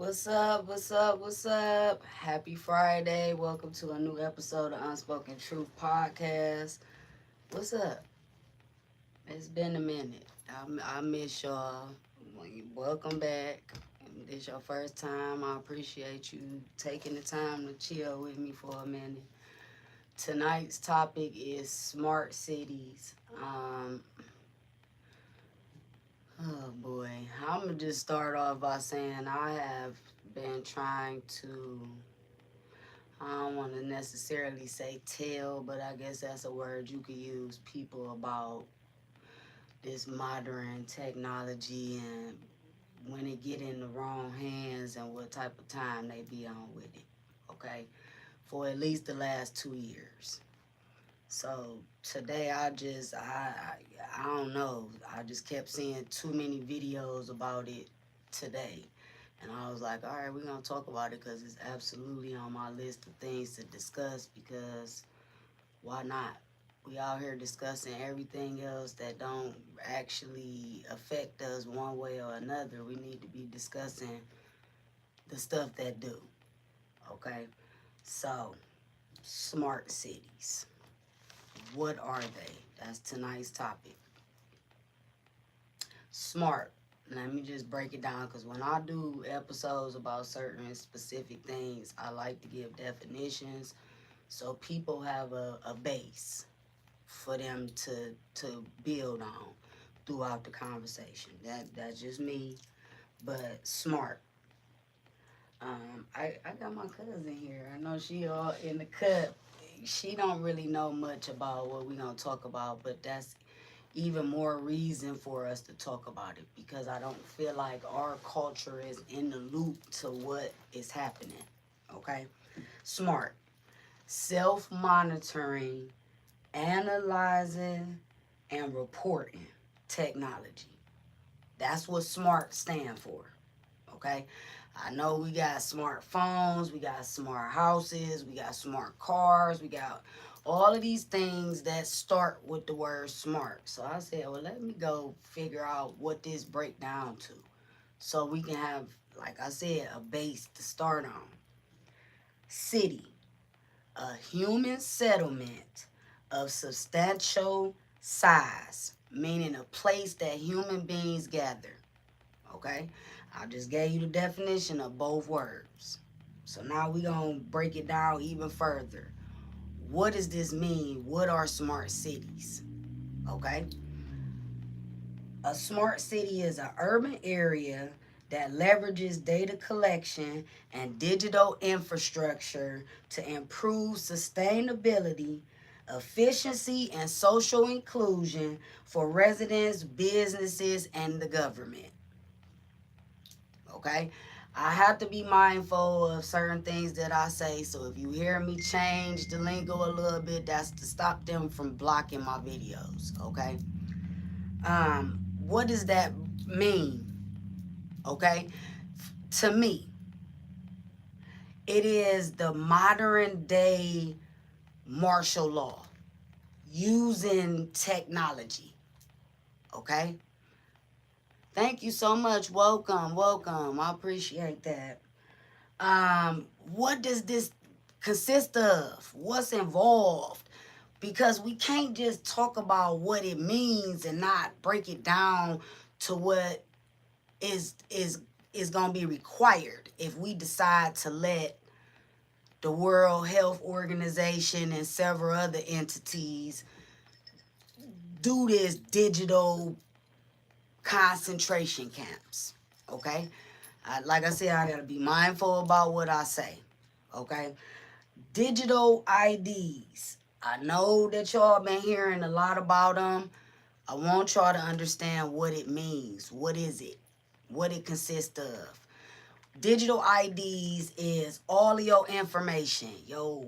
What's up? What's up? What's up? Happy Friday. Welcome to a new episode of Unspoken Truth Podcast. What's up? It's been a minute. I miss y'all. Welcome back. If this your first time, I appreciate you taking the time to chill with me for a minute. Tonight's topic is smart cities. Oh boy. I'm going to just start off by saying I have been trying to I don't want to necessarily say tell, but I guess that's a word you could use people about this modern technology and when it get in the wrong hands and what type of time they be on with it. Okay, for at least the last 2 years. So today I don't know. I just kept seeing too many videos about it today. And I was like, all right, we're going to talk about it because it's absolutely on my list of things to discuss because why not? We out here discussing everything else that don't actually affect us one way or another. We need to be discussing the stuff that do. Okay? So, smart cities. What are they? That's tonight's topic. Smart. Let me just break it down because when I do episodes about certain specific things, I like to give definitions so people have a base for them to build on throughout the conversation. That's just me, but smart. I got my cousin here. I know she all in the cut. She don't really know much about what we gonna talk about, but that's even more reason for us to talk about it because I don't feel like our culture is in the loop to what is happening. Okay? Smart. Self monitoring, analyzing, and reporting technology. That's what SMART stand for. Okay? I know we got smartphones, we got smart houses, we got smart cars, we got all of these things that start with the word smart. So I said, well, let me go figure out what this break down to so we can have, like I said, a base to start on. City, a human settlement of substantial size, meaning a place that human beings gather. Okay? I just gave you the definition of both words. So now we're going to break it down even further. What does this mean? What are smart cities? Okay? A smart city is an urban area that leverages data collection and digital infrastructure to improve sustainability, efficiency, and social inclusion for residents, businesses, and the government. Okay? I have to be mindful of certain things that I say. So if you hear me change the lingo a little bit, that's to stop them from blocking my videos. Okay? What does that mean? Okay? To me, it is the modern day martial law using technology. Okay? Thank you so much. Welcome, welcome. I appreciate that. What does this consist of? What's involved? Because we can't just talk about what it means and not break it down to what is going to be required if we decide to let the World Health Organization and several other entities do this digital concentration camps. Okay? Like I said, I got to be mindful about what I say. Okay? Digital IDs. I know that y'all been hearing a lot about them. I want y'all to understand what it means. What is it? What it consists of. Digital IDs is all of your information, your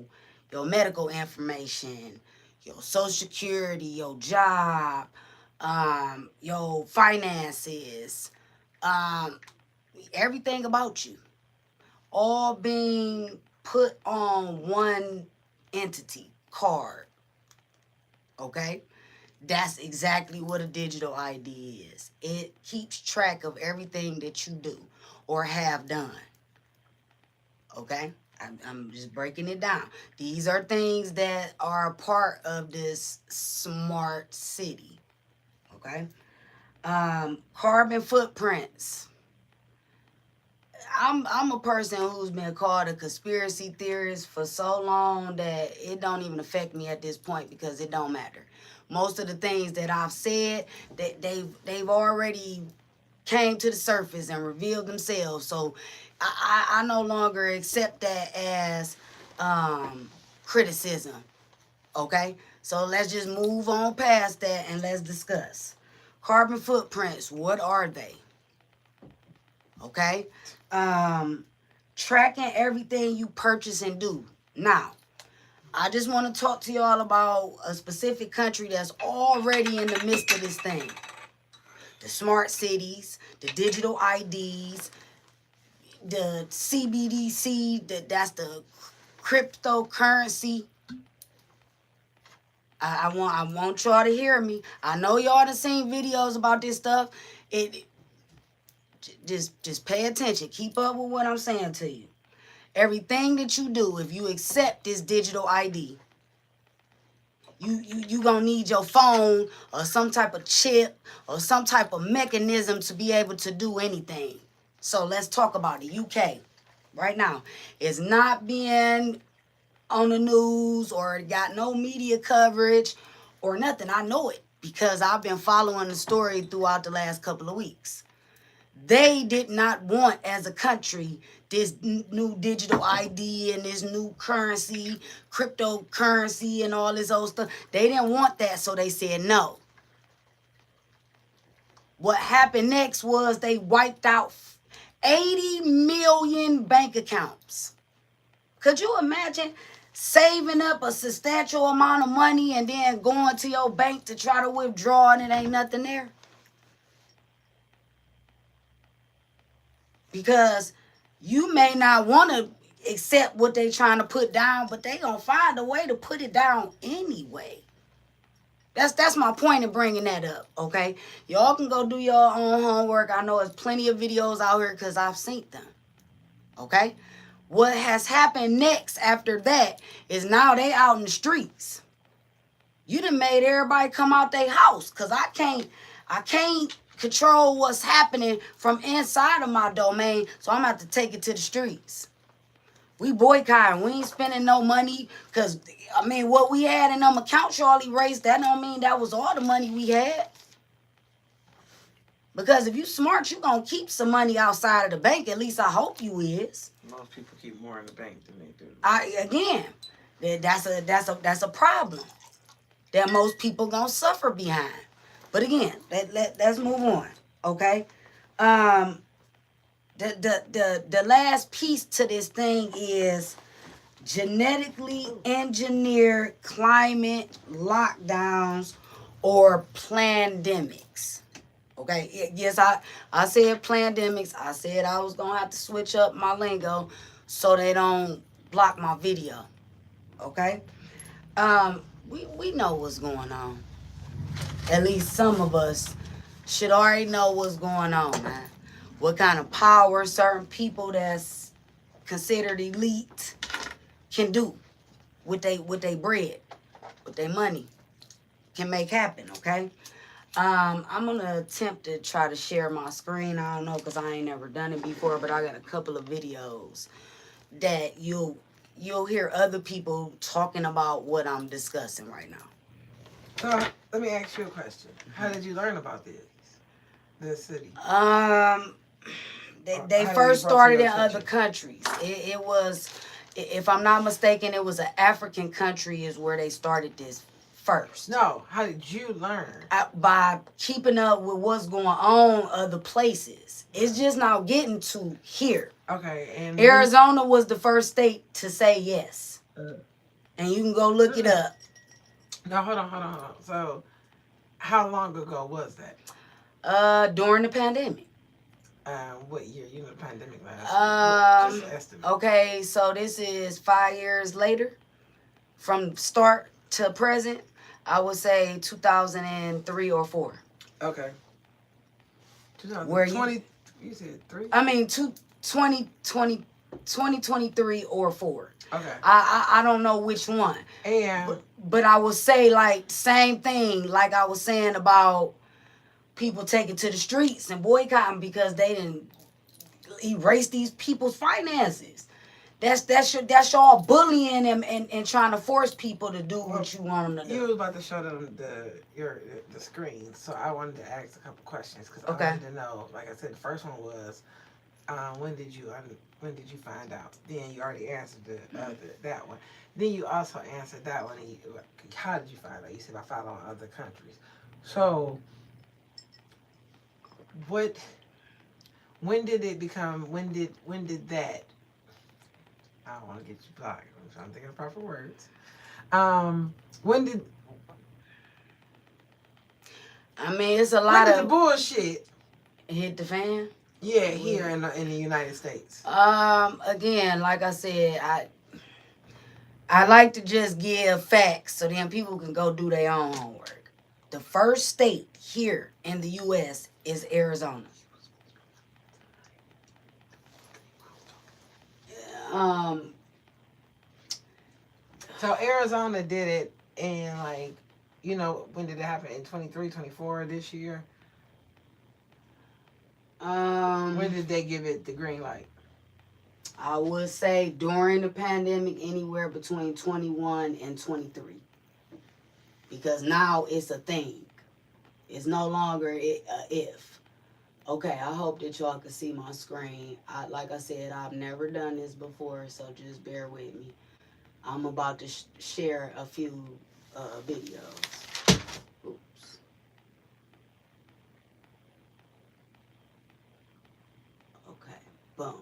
medical information, your social security, your job, your finances, um, everything about you, all being put on one entity card. Okay? That's exactly what a digital ID is. It keeps track of everything that you do or have done. Okay? I'm just breaking it down. These are things that are a part of this smart city. Okay? Carbon footprints. I'm a person who's been called a conspiracy theorist for so long that it don't even affect me at this point because it don't matter. Most of the things that I've said, that they've already came to the surface and revealed themselves. So I no longer accept that as criticism. Okay? So let's just move on past that and let's discuss. Carbon footprints, what are they? Okay? Tracking everything you purchase and do. Now, I just want to talk to y'all about a specific country that's already in the midst of this thing. The smart cities, the digital IDs, the CBDC, that's the cryptocurrency. I want y'all to hear me. I know y'all done seen videos about this stuff. Just pay attention. Keep up with what I'm saying to you. Everything that you do, if you accept this digital ID, you gonna need your phone or some type of chip or some type of mechanism to be able to do anything. So let's talk about it. UK right now is not being on the news or got no media coverage or nothing. I know it because I've been following the story throughout the last couple of weeks. They did not want, as a country, this new digital ID and this new currency, cryptocurrency and all this old stuff. They didn't want that, so they said no. What happened next was they wiped out 80 million bank accounts. Could you imagine saving up a substantial amount of money and then going to your bank to try to withdraw and it ain't nothing there? Because you may not want to accept what they trying to put down, but they gonna find a way to put it down anyway. That's my point of bringing that up, okay? Y'all can go do your own homework. I know there's plenty of videos out here because I've seen them, okay? What has happened next after that is now they out in the streets. You done made everybody come out their house because I can't control what's happening from inside of my domain, so I'm gonna have to take it to the streets. We boycotting. We ain't spending no money because, I mean, what we had in them accounts y'all erased, that don't mean that was all the money we had. Because if you smart, you gonna keep some money outside of the bank. At least I hope you is. Most people keep more in the bank than they do. That's a problem that most people gonna suffer behind. But again, let's move on, okay? The last piece to this thing is genetically engineered climate lockdowns or pandemics. Okay, yes, I said pandemics. I said I was gonna have to switch up my lingo so they don't block my video. Okay, we know what's going on. At least some of us should already know what's going on, man. What kind of power certain people that's considered elite can do with they bread, with their money, can make happen, okay? I'm gonna attempt to try to share my screen. I don't know because I ain't never done it before, but I got a couple of videos that you'll hear other people talking about what I'm discussing right now. So let me ask you a question. How did you learn about this city? They first started in other countries. It was, if I'm not mistaken, it was an African country is where they started this first. No, how did you learn? By keeping up with what's going on other places. It's just now getting to here. Okay, and Arizona was the first state to say yes. And you can go look it up. No, hold on. So, how long ago was that? During the pandemic. What year? You know, the pandemic lasted. Just an estimate. Okay, so this is 5 years later, from start to present. I would say 2003 or 4. Okay. 2020. You said 3. I mean, 2020. 2023 or forward. Okay. I don't know which one. And But I will say, like, same thing, like I was saying about people taking to the streets and boycotting because they didn't erase these people's finances. That's y'all bullying them and trying to force people to do what you want them to you do. was about to show them the screen, so I wanted to ask a couple questions because Okay. I wanted to know. Like I said, the first one was, when did you find out? Then you already answered that one. Then you also answered that one. And how did you find out? You said by following other countries. So what? When did it become? When did that? I don't want to get you blocked. I'm trying to think of the proper words. When did? I mean, it's a When lot did the of bullshit hit the fan. Yeah, here in the United States. Again, like I said, I like to just give facts so then people can go do their own homework. The first state here in the U.S. is Arizona. So Arizona did it, and like, when did it happen? In 23, 24 this year? When did they give it the green light? I would say during the pandemic, anywhere between 21 and 23. Because now it's a thing. It's no longer if. Okay, I hope that y'all can see my screen. Like I said, I've never done this before, so just bear with me. I'm about to share a few videos. Oops. Okay, boom.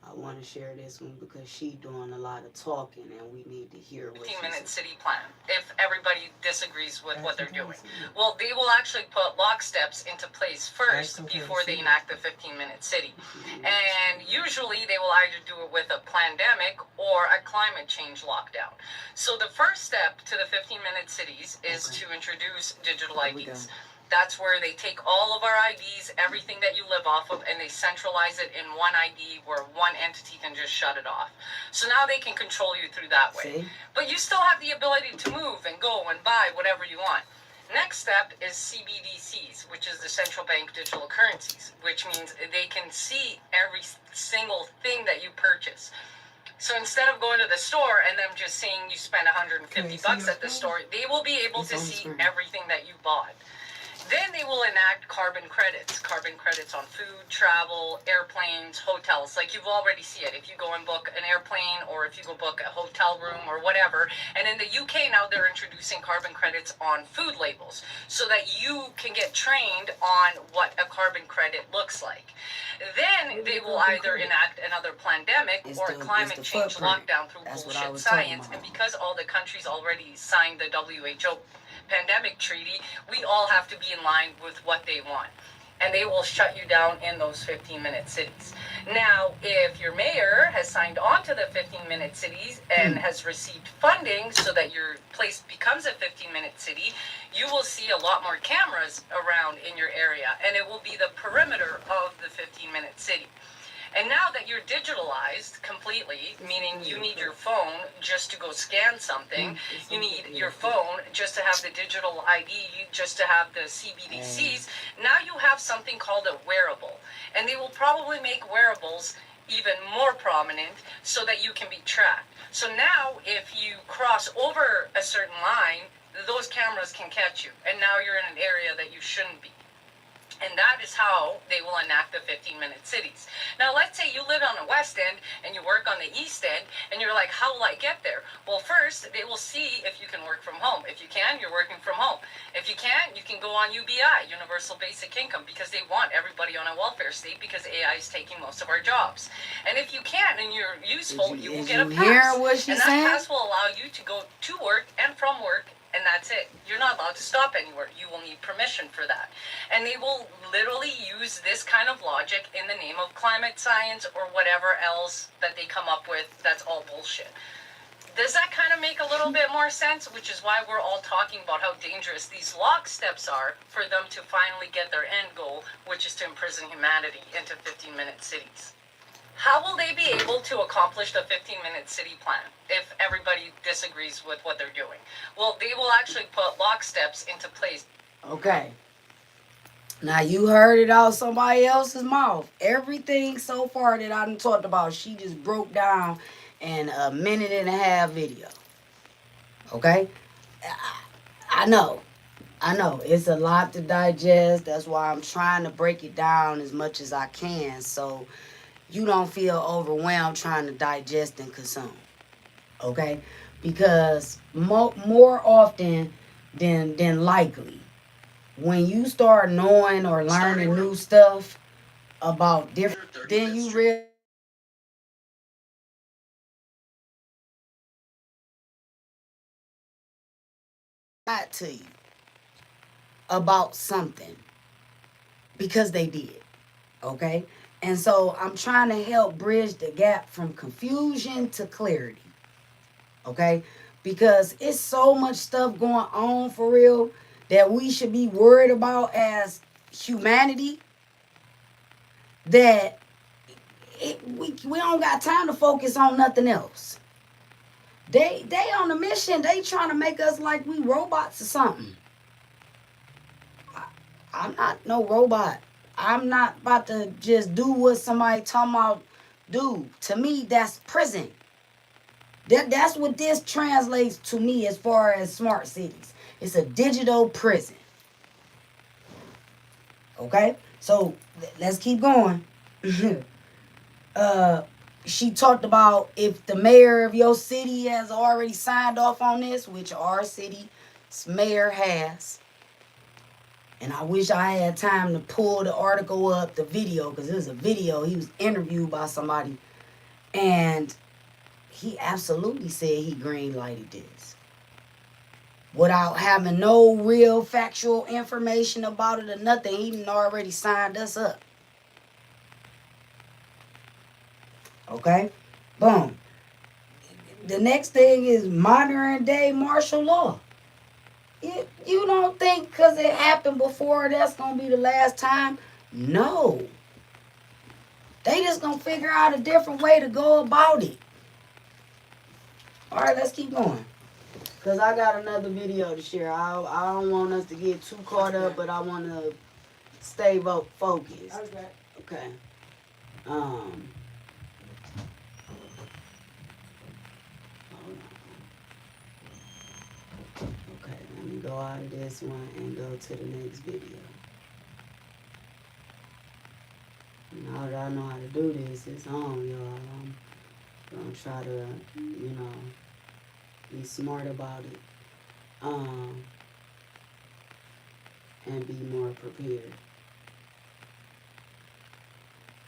I want to share this one because she's doing a lot of talking and we need to hear what 15-minute city plan if everybody disagrees with what they're doing. Well, they will actually put lock steps into place first before they enact the 15-minute city. And usually they will either do it with a pandemic or a climate change lockdown. So the first step to the 15-minute cities is to introduce digital IDs. That's where they take all of our IDs, everything that you live off of, and they centralize it in one ID where one entity can just shut it off. So now they can control you through that way. See? But you still have the ability to move and go and buy whatever you want. Next step is CBDCs, which is the central bank digital currencies, which means they can see every single thing that you purchase. So instead of going to the store and them just seeing you spend $150 at the store, they will be able to see everything that you bought. Then they will enact carbon credits on food, travel, airplanes, hotels. Like you've already see it. If you go and book an airplane or if you go book a hotel room or whatever. And in the UK now they're introducing carbon credits on food labels so that you can get trained on what a carbon credit looks like. Then they will either enact another pandemic or a climate change lockdown through bullshit science. And because all the countries already signed the WHO pandemic treaty, we all have to be in line with what they want. And they will shut you down in those 15-minute cities. Now, if your mayor has signed on to the 15-minute cities and has received funding so that your place becomes a 15-minute city, you will see a lot more cameras around in your area, and it will be the perimeter of the 15-minute city. And now that you're digitalized completely, meaning you need your phone just to go scan something, you need your phone just to have the digital ID, just to have the CBDCs, now you have something called a wearable. And they will probably make wearables even more prominent so that you can be tracked. So now if you cross over a certain line, those cameras can catch you. And now you're in an area that you shouldn't be. And that is how they will enact the 15-minute cities. Now, let's say you live on the West End and you work on the East End, and you're like, how will I get there? Well, first, they will see if you can work from home. If you can, you're working from home. If you can't, you can go on UBI, Universal Basic Income, because they want everybody on a welfare state because AI is taking most of our jobs. And if you can't and you're useful, you will get a pass. Hear what she and that said? pass will allow you to go to work and from work. And that's it. You're not allowed to stop anywhere. You will need permission for that. And they will literally use this kind of logic in the name of climate science or whatever else that they come up with that's all bullshit. Does that kind of make a little bit more sense? Which is why we're all talking about how dangerous these locksteps are for them to finally get their end goal, which is to imprison humanity into 15-minute cities. How will they be able to accomplish the 15-minute city plan if everybody disagrees with what they're doing? Well, they will actually put locksteps into place. Okay. Now you heard it out somebody else's mouth. Everything so far that I done talked about, she just broke down in a 1.5-minute video. Okay? I know. It's a lot to digest. That's why I'm trying to break it down as much as I can so you don't feel overwhelmed trying to digest and consume. Okay? Because more often than likely, when you start knowing or learning new stuff about different, then you realize to you about something because they did. Okay? And so I'm trying to help bridge the gap from confusion to clarity. Okay? Because it's so much stuff going on for real that we should be worried about as humanity that we don't got time to focus on nothing else. They on a mission. They trying to make us like we robots or something. I'm not no robot. I'm not about to just do what somebody talking about do. To me, that's prison. That's what this translates to me as far as smart cities. It's a digital prison. Okay? So let's keep going. She talked about if the mayor of your city has already signed off on this, which our city's mayor has. And I wish I had time to pull the article up, the video, because it was a video. He was interviewed by somebody. And he absolutely said he green-lighted this. Without having no real factual information about it or nothing, he done already signed us up. Okay? Boom. The next thing is modern day martial law. You don't think because it happened before that's going to be the last time? No. They just going to figure out a different way to go about it. All right, let's keep going. Because I got another video to share. I don't want us to get too caught up, but I want to stay focused. Okay. Hold on. Okay, let me go out of this one and go to the next video. Now that I know how to do this, it's on, y'all. I'm gonna try to, be smart about it. And be more prepared.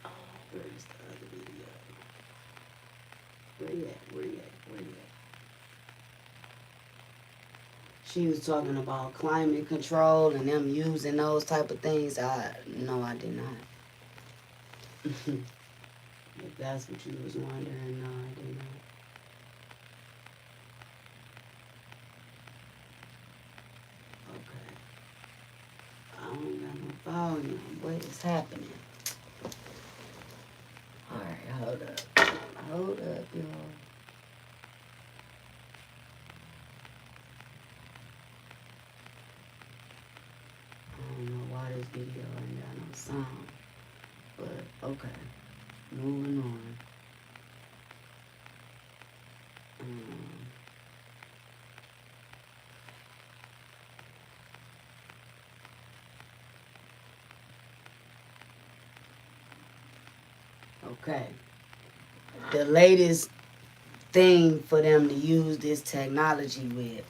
Oh, where's the other video? Where you at? She was talking about climate control and them using those type of things. No, I did not. If that's what you was wondering, no, I did not. Okay. I don't got no volume. What is happening? Alright, hold up, y'all. I don't know why this video ain't got no sound. But, okay. Moving on. Okay. The latest thing for them to use this technology with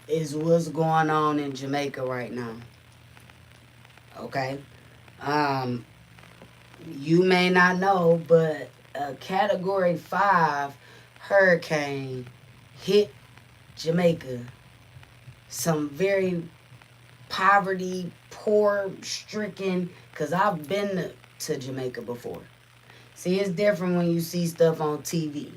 is what's going on in Jamaica right now. Okay? You may not know, but a Category 5 hurricane hit Jamaica. Some very poverty, poor-stricken, because I've been to Jamaica before. See, it's different when you see stuff on TV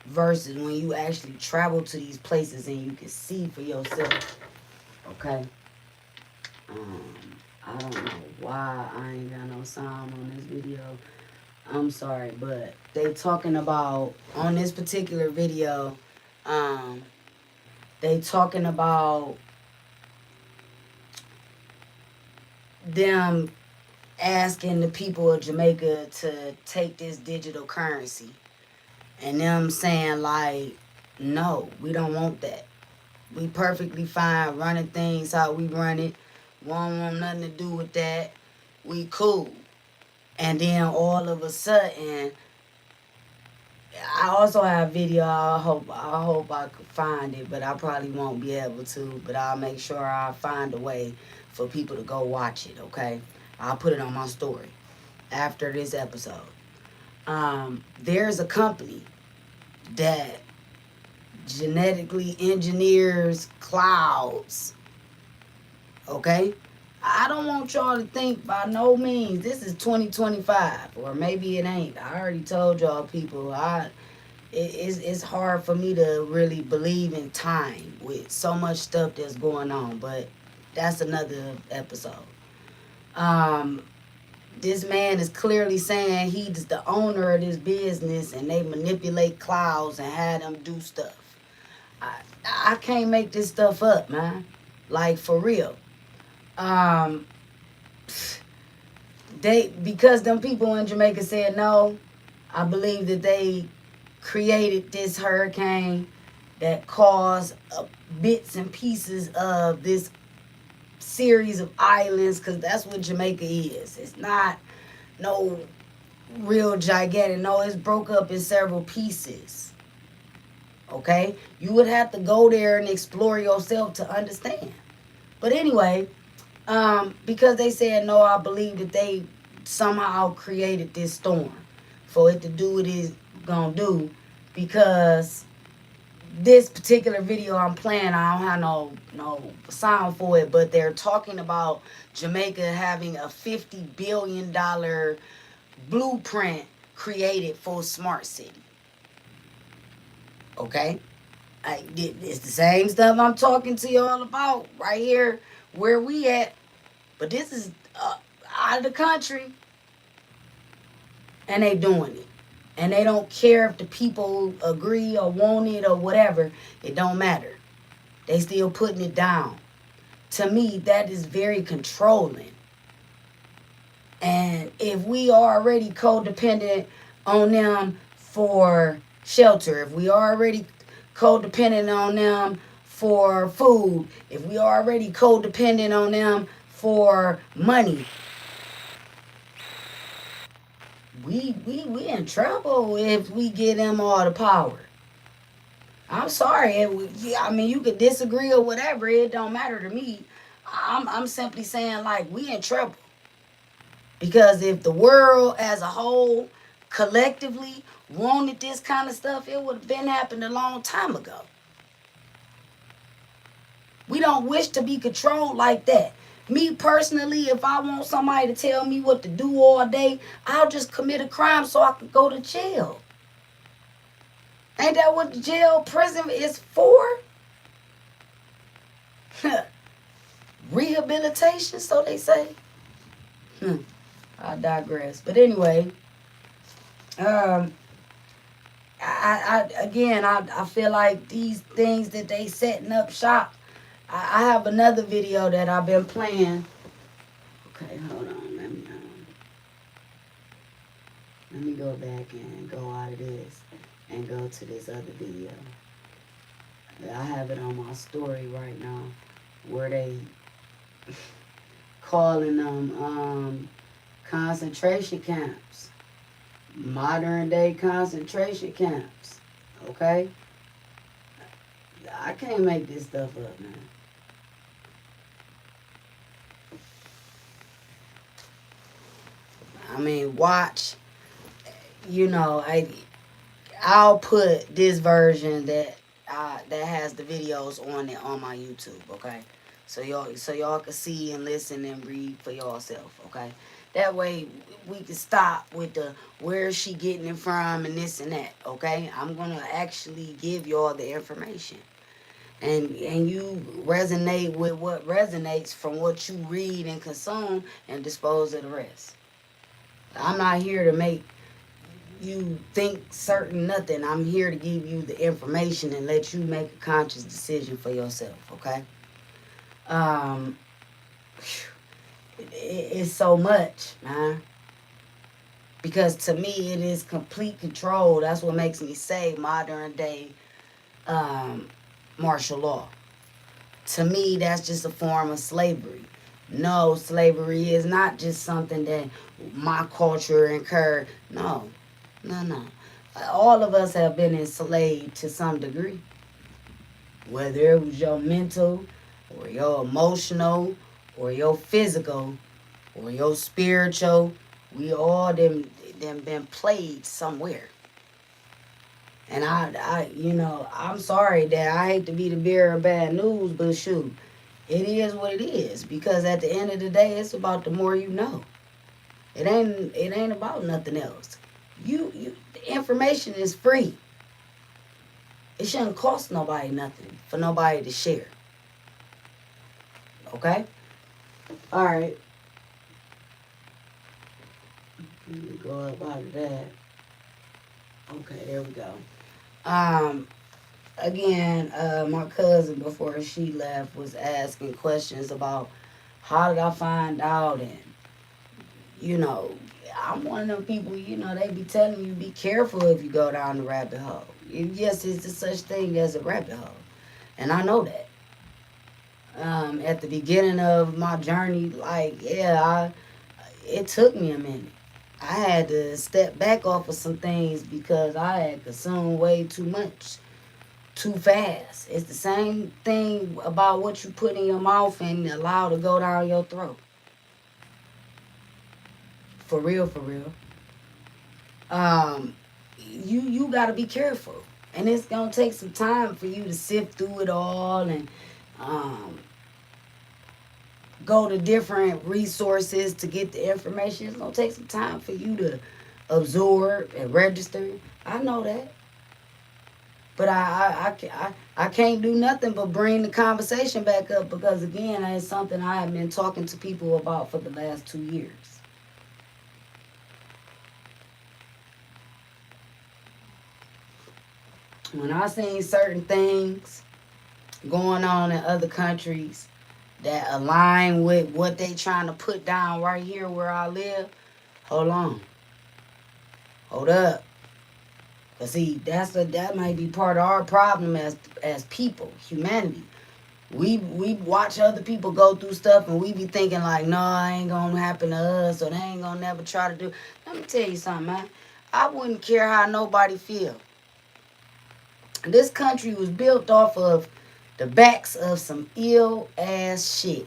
versus when you actually travel to these places and you can see for yourself. Okay? I don't know why I ain't got no sound on this video. I'm sorry, but they talking about on this particular video, they talking about them asking the people of Jamaica to take this digital currency. And them saying like, no, we don't want that. We perfectly fine running things how we run it. We don't want nothing to do with that. We cool. And then all of a sudden, I also have video. I hope I could find it, but I probably won't be able to. But I'll make sure I find a way for people to go watch it. Okay, I'll put it on my story after this episode. There's a company that genetically engineers clouds. Okay, I don't want y'all to think by no means this is 2025, or maybe it ain't. I already told y'all people it's hard for me to really believe in time with so much stuff that's going on, but that's another episode. This man is clearly saying he's the owner of this business and they manipulate clouds and have them do stuff. I can't make this stuff up, man. Like, for real. Because them people in Jamaica said no, I believe that they created this hurricane that caused bits and pieces of this series of islands, because that's what Jamaica is. It's not no real gigantic. No, it's broke up in several pieces. Okay? You would have to go there and explore yourself to understand. But anyway, because they said no, I believe that they somehow created this storm for it to do what it's gonna do, because this particular video I'm playing, I don't have no sound for it, but they're talking about Jamaica having a $50 billion blueprint created for smart city. Okay? It's the same stuff I'm talking to y'all about right here where we at, but this is out of the country, and they doing it. And they don't care if the people agree or want it or whatever. It don't matter. They still putting it down. To me, that is very controlling. And if we are already codependent on them for shelter, if we are already codependent on them for food, if we are already codependent on them for money, we in trouble if we give them all the power. I'm sorry. I mean, you could disagree or whatever. It don't matter to me. I'm simply saying, like, we in trouble. Because if the world as a whole collectively wanted this kind of stuff, it would have been happened a long time ago. We don't wish to be controlled like that. Me personally, if I want somebody to tell me what to do all day, I'll just commit a crime so I can go to jail. Ain't that what the jail prison is for? Rehabilitation, so they say. I digress. But anyway, I feel like these things that they setting up shop. I have another video that I've been playing. Okay, hold on. Let me go back and go out of this and go to this other video. I have it on my story right now where they calling them concentration camps. Modern day concentration camps. Okay? I can't make this stuff up, man. I mean, watch. You know, I'll put this version that has the videos on it on my YouTube. Okay, so y'all can see and listen and read for yourself. Okay, That way we can stop with the where is she getting it from and this and that. Okay, I'm gonna actually give you all the information, and you resonate with what resonates from what you read and consume, and dispose of the rest. I'm not here to make you think certain nothing. I'm here to give you the information and let you make a conscious decision for yourself. Okay. Um, it's so much, man. Because to me, it is complete control. That's what makes me say modern day um, martial law. To me, that's just a form of slavery. No, slavery is not just something that my culture incurred. No, no. All of us have been enslaved to some degree. Whether it was your mental, or your emotional, or your physical, or your spiritual, we all them been played somewhere. And I'm sorry that I hate to be the bearer of bad news, but shoot, it is what it is. Because at the end of the day, it's about the more you know. It ain't about nothing else. The information is free. It shouldn't cost nobody nothing for nobody to share. Okay? All right. Let me go up out of that. Okay, there we go. Again, my cousin before she left was asking questions about how did I find out, and I'm one of them people. They be telling you be careful if you go down the rabbit hole. Yes, it's a such thing as a rabbit hole, and I know that. At the beginning of my journey, it took me a minute. I had to step back off of some things because I had consumed way too much, too fast. It's the same thing about what you put in your mouth and allow to go down your throat. For real, for real. You gotta be careful, and it's gonna take some time for you to sift through it all and um, go to different resources to get the information. It's gonna take some time for you to absorb and register. I know that, but I can't do nothing but bring the conversation back up because again, it's something I have been talking to people about for the last 2 years. When I seen certain things going on in other countries that align with what they trying to put down right here where I live, hold on. Hold up. Cause see, that might be part of our problem as people, humanity. We watch other people go through stuff and we be thinking like, no, it ain't gonna happen to us or they ain't gonna never try to do. Let me tell you something, man. I wouldn't care how nobody feel. This country was built off of the backs of some ill ass shit.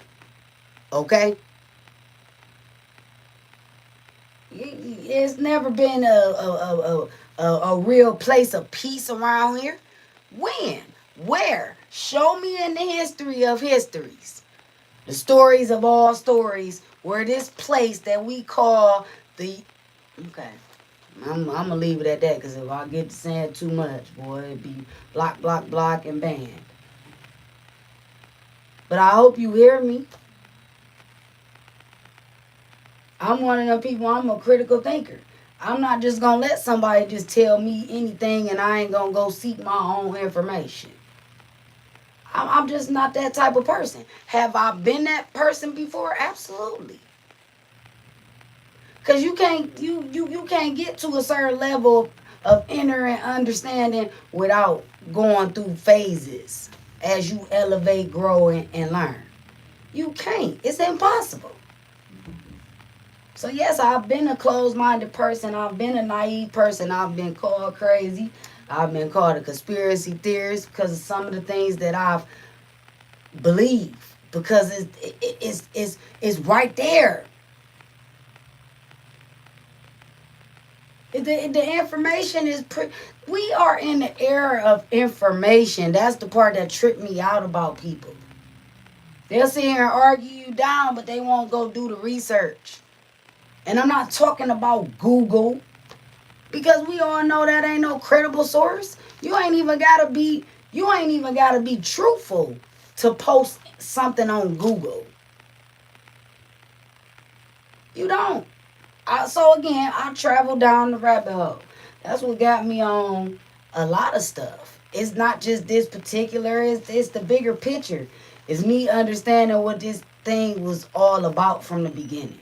Okay? It's never been a real place of peace around here. When? Where? Show me in the history of histories. The stories of all stories where this place that we call the... Okay. I'm going to leave it at that because if I get to saying too much, boy, it'd be block, and banned. But I hope you hear me. I'm one of them people, I'm a critical thinker. I'm not just going to let somebody just tell me anything and I ain't going to go seek my own information. I'm just not that type of person. Have I been that person before? Absolutely. Because you can't get to a certain level of inner and understanding without going through phases as you elevate, grow, and learn. You can't. It's impossible. So yes, I've been a closed-minded person. I've been a naive person. I've been called crazy. I've been called a conspiracy theorist because of some of the things that I've believed. Because it's right there. The information is we are in the era of information. That's the part that tripped me out about people. They'll sit here and argue you down, but they won't go do the research. And I'm not talking about Google, because we all know that ain't no credible source. You ain't even gotta be truthful to post something on Google. You don't. So again, I travel down the rabbit hole. That's what got me on a lot of stuff. It's not just this particular, it's the bigger picture. It's me understanding what this thing was all about from the beginning.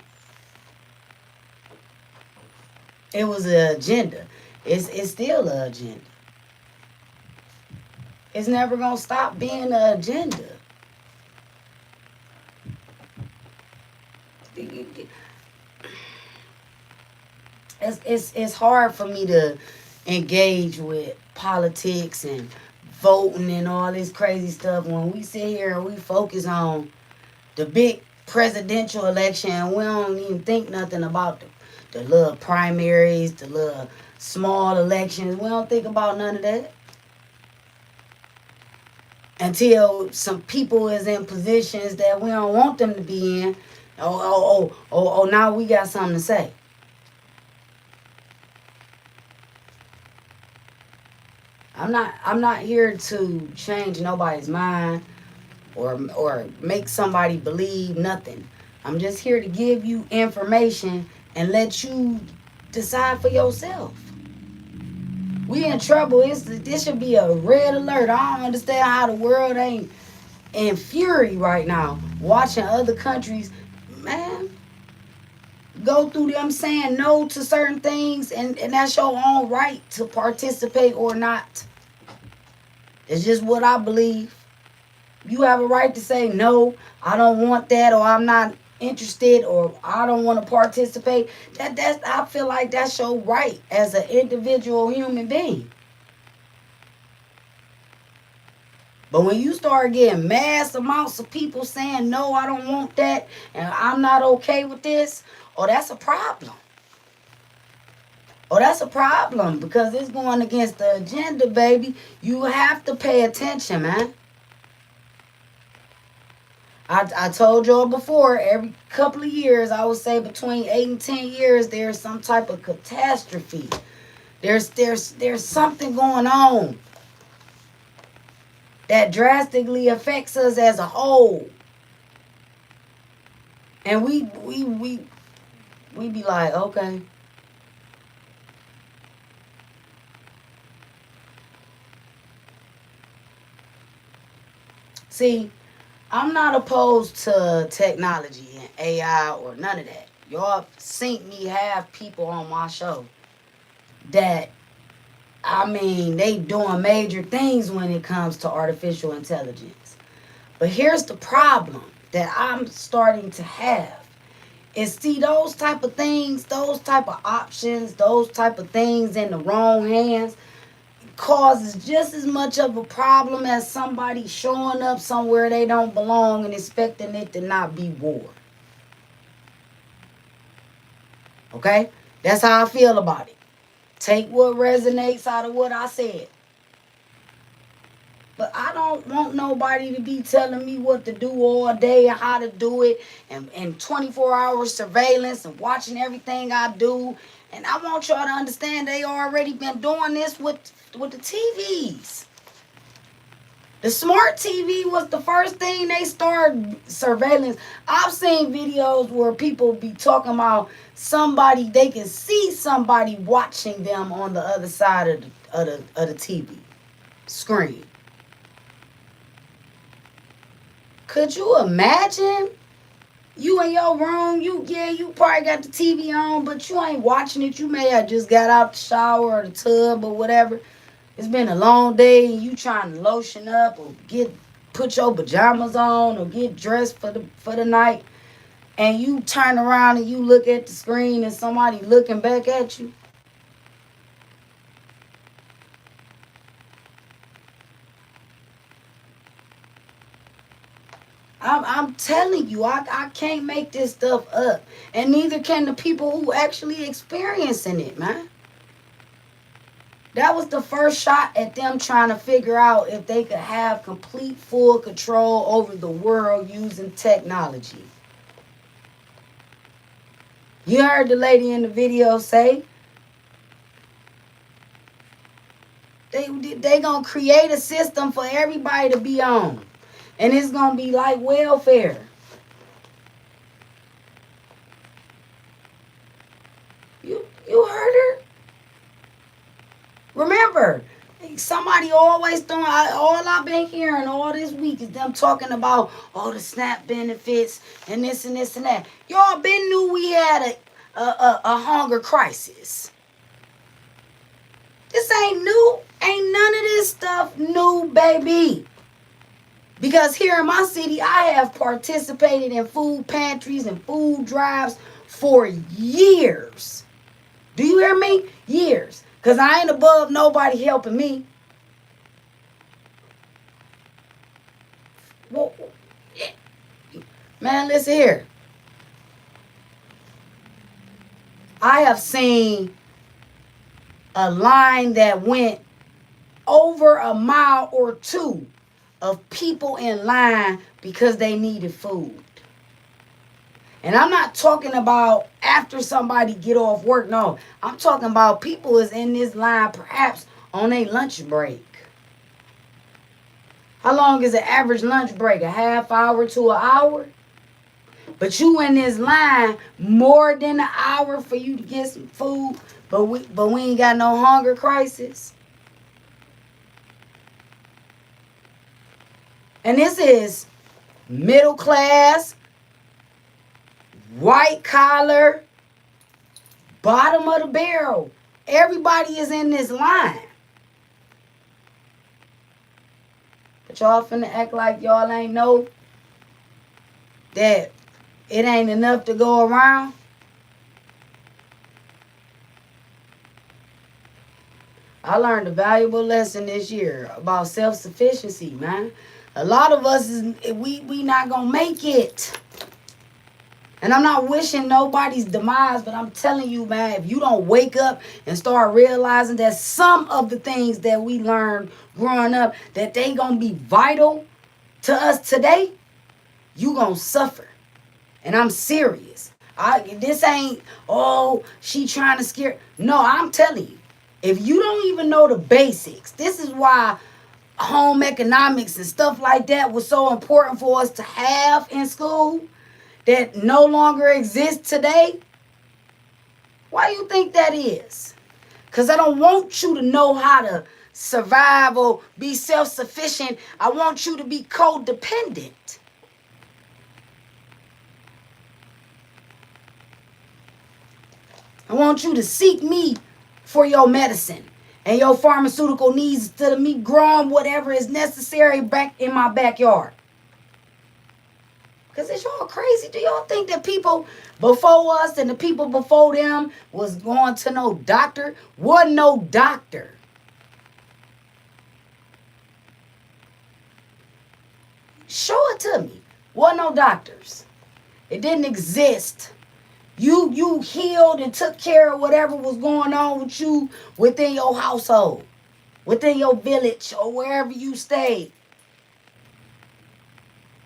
It was an agenda. It's still an agenda. It's never gonna stop being an agenda. It's hard for me to engage with politics and voting and all this crazy stuff when we sit here and we focus on the big presidential election and we don't even think nothing about the little primaries, the little small elections. We don't think about none of that until some people is in positions that we don't want them to be in. Now we got something to say. I'm not here to change nobody's mind or make somebody believe nothing. I'm just here to give you information and let you decide for yourself. We in trouble. This should be a red alert. I don't understand how the world ain't in fury right now watching other countries, man, go through them saying no to certain things, and that's your own right to participate or not. It's just what I believe. You have a right to say no, I don't want that, or I'm not interested, or I don't want to participate. I feel like that's your right as an individual human being. But when you start getting mass amounts of people saying no, I don't want that, and I'm not okay with this, that's a problem. That's a problem because it's going against the agenda, baby. You have to pay attention, man. I told y'all before, every couple of years, I would say between 8 and 10 years, there's some type of catastrophe. There's something going on that drastically affects us as a whole. And we be like, okay. See, I'm not opposed to technology and AI or none of that. Y'all seen me have people on my show that, I mean, they doing major things when it comes to artificial intelligence. But here's the problem that I'm starting to have is, see, those type of things, those type of options, those type of things in the wrong hands causes just as much of a problem as somebody showing up somewhere they don't belong and expecting it to not be war. Okay? That's how I feel about it. Take what resonates out of what I said. But I don't want nobody to be telling me what to do all day and how to do it, and 24-hour surveillance and watching everything I do. And I want y'all to understand they already been doing this with the TVs. The smart TV was the first thing they started surveillance. I've seen videos where people be talking about somebody, they can see somebody watching them on the other side of the TV screen. Could you imagine? You in your room, you probably got the TV on, but you ain't watching it. You may have just got out the shower or the tub or whatever. It's been a long day and you trying to lotion up or put your pajamas on or get dressed for the night, and you turn around and you look at the screen and somebody looking back at you. I'm telling you, I can't make this stuff up. And neither can the people who actually experiencing it, man. That was the first shot at them trying to figure out if they could have complete, full control over the world using technology. You heard the lady in the video say they gonna create a system for everybody to be on, and it's gonna be like welfare. You heard her. Remember, somebody always throwing. All I've been hearing all this week is them talking about all the SNAP benefits and this and this and that. Y'all been knew we had a hunger crisis. This ain't new. Ain't none of this stuff new, baby. Because here in my city, I have participated in food pantries and food drives for years. Do you hear me? Years. Because I ain't above nobody helping me. Well, man, listen here. I have seen a line that went over a mile or two of people in line because they needed food. And I'm not talking about after somebody get off work. No, I'm talking about people is in this line perhaps on a lunch break. How long is an average lunch break? A half hour to an hour? But you in this line more than an hour for you to get some food, but we ain't got no hunger crisis. And this is middle class, white collar, bottom of the barrel. Everybody is in this line. But y'all finna act like y'all ain't know that it ain't enough to go around. I learned a valuable lesson this year about self-sufficiency, man. A lot of us, we not gonna make it. And I'm not wishing nobody's demise, but I'm telling you, man, if you don't wake up and start realizing that some of the things that we learned growing up, that they gonna be vital to us today, you gonna suffer. And I'm serious. This ain't, oh, she trying to scare. No, I'm telling you, if you don't even know the basics, this is why home economics and stuff like that was so important for us to have in school that no longer exists today. Why do you think that is? Because I don't want you to know how to survive or be self-sufficient. I want you to be codependent. I want you to seek me for your medicine and your pharmaceutical needs instead of me growing whatever is necessary back in my backyard. Because is y'all crazy? Do y'all think that people before us and the people before them was going to no doctor? Wasn't no doctor. Show it to me. Wasn't no doctors. It didn't exist. You healed and took care of whatever was going on with you within your household, within your village, or wherever you stayed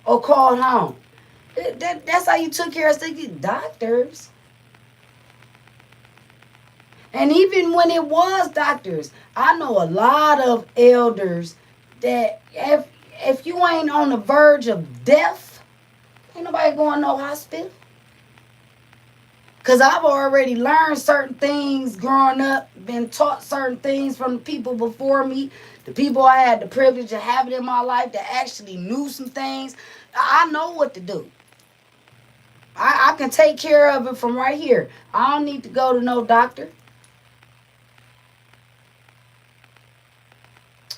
or called home. That's how you took care of sick doctors. And even when it was doctors, I know a lot of elders that if you ain't on the verge of death, ain't nobody going to no hospital. Because I've already learned certain things growing up, been taught certain things from the people before me, the people I had the privilege of having in my life that actually knew some things. I know what to do. I can take care of it from right here. I don't need to go to no doctor.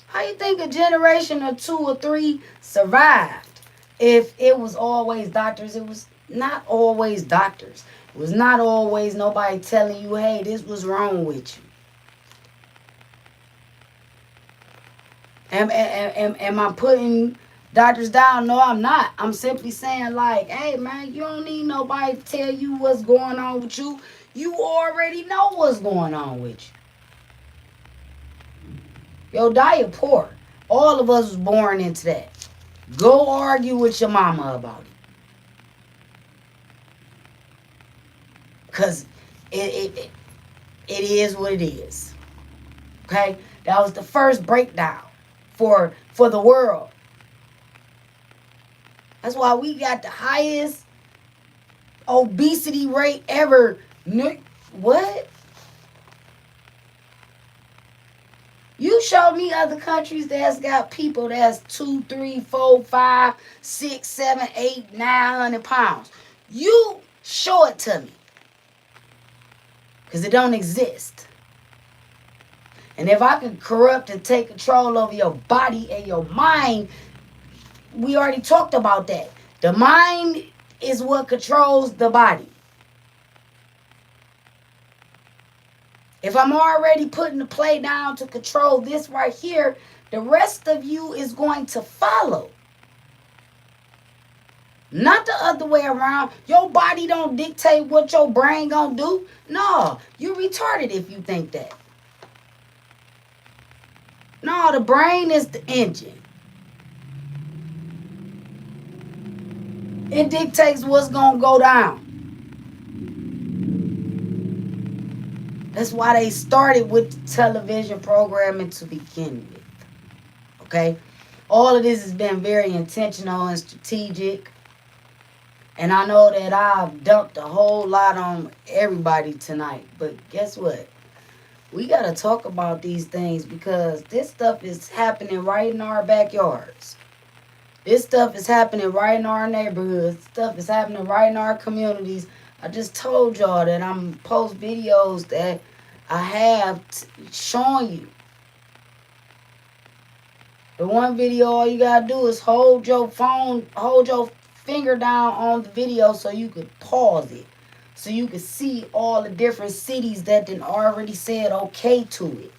How you think a generation or 2 or 3 survived if it was always doctors? It was not always doctors. It was not always nobody telling you, hey, this was wrong with you. Am I putting doctors down? No, I'm not. I'm simply saying like, hey, man, you don't need nobody to tell you what's going on with you. You already know what's going on with you. Your diet poor. All of us was born into that. Go argue with your mama about it. Cause it is what it is. Okay? That was the first breakdown for the world. That's why we got the highest obesity rate ever. What? You show me other countries that's got people that's 2, 3, 4, 5, 6, 7, 8, 900 pounds. You show it to me. Because it don't exist. And if I can corrupt and take control over your body and your mind, we already talked about that. The mind is what controls the body. If I'm already putting the play down to control this right here, the rest of you is going to follow. Not the other way around. Your body don't dictate what your brain gonna do. No, you're retarded if you think that. No, the brain is the engine. It dictates what's gonna go down. That's why they started with the television programming to begin with. Okay? All of this has been very intentional and strategic. And I know that I've dumped a whole lot on everybody tonight. But guess what? We got to talk about these things because this stuff is happening right in our backyards. This stuff is happening right in our neighborhoods. Stuff is happening right in our communities. I just told y'all that I'm post videos that I have showing you. The one video, all you got to do is hold your phone, hold your finger down on the video so you could pause it. So you could see all the different cities that then already said okay to it.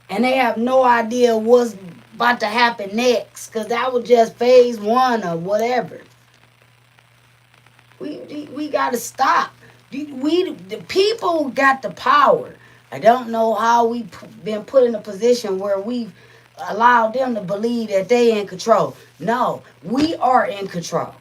And they have no idea what's about to happen next. Because that was just phase 1 or whatever. We got to stop. The people got the power. I don't know how we've been put in a position where we've allowed them to believe that they in control. No, we are in control.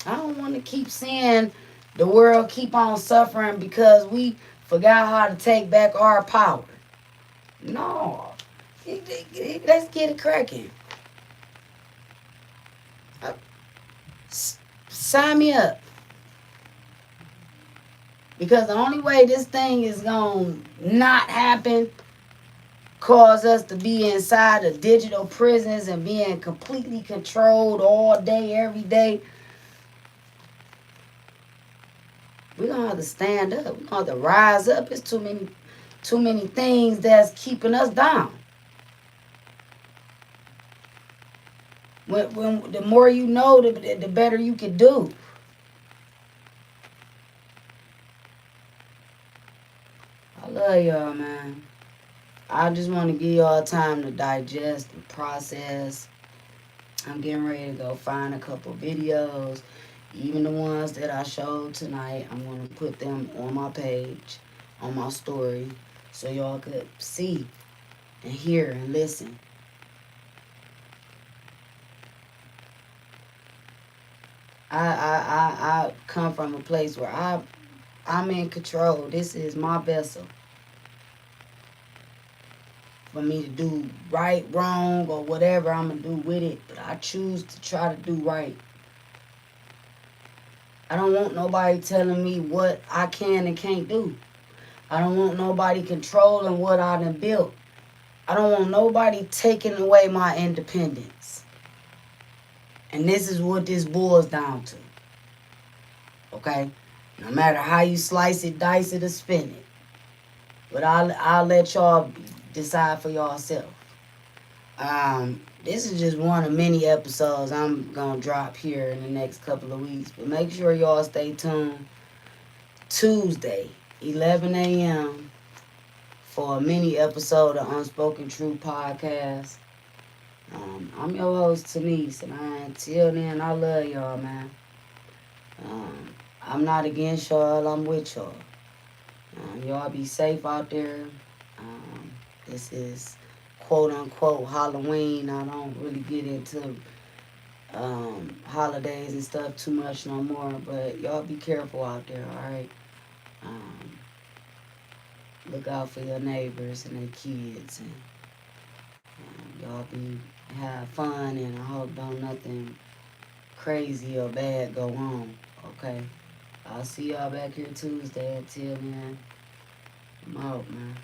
I don't want to keep seeing the world keep on suffering because we forgot how to take back our power. No. Let's get it cracking. Sign me up. Because the only way this thing is going to not happen, cause us to be inside of digital prisons and being completely controlled all day, every day, we're going to have to stand up. We're going to have to rise up. It's too many things that's keeping us down. When the more you know, the better you can do. I love y'all, man. I just want to give y'all time to digest and process. I'm getting ready to go find a couple videos. Even the ones that I showed tonight, I'm going to put them on my page, on my story, so y'all could see and hear and listen. I come from a place where I'm in control. This is my vessel. For me to do right, wrong, or whatever I'm going to do with it. But I choose to try to do right. I don't want nobody telling me what I can and can't do. I don't want nobody controlling what I done built. I don't want nobody taking away my independence. And this is what this boils down to. Okay? No matter how you slice it, dice it, or spin it. But I'll let y'all decide for yourself. This is just one of many episodes I'm going to drop here in the next couple of weeks. But make sure y'all stay tuned. Tuesday, 11 a.m. for a mini episode of Unspoken Truth Podcast. I'm your host, Tanise. And until then, I love y'all, man. I'm not against y'all. I'm with y'all. Y'all be safe out there. This is quote-unquote Halloween. I don't really get into holidays and stuff too much no more. But y'all be careful out there, alright? Look out for your neighbors and their kids, and y'all be have fun, and I hope don't nothing crazy or bad go on. Okay, I'll see y'all back here Tuesday. Until then, I'm out, man.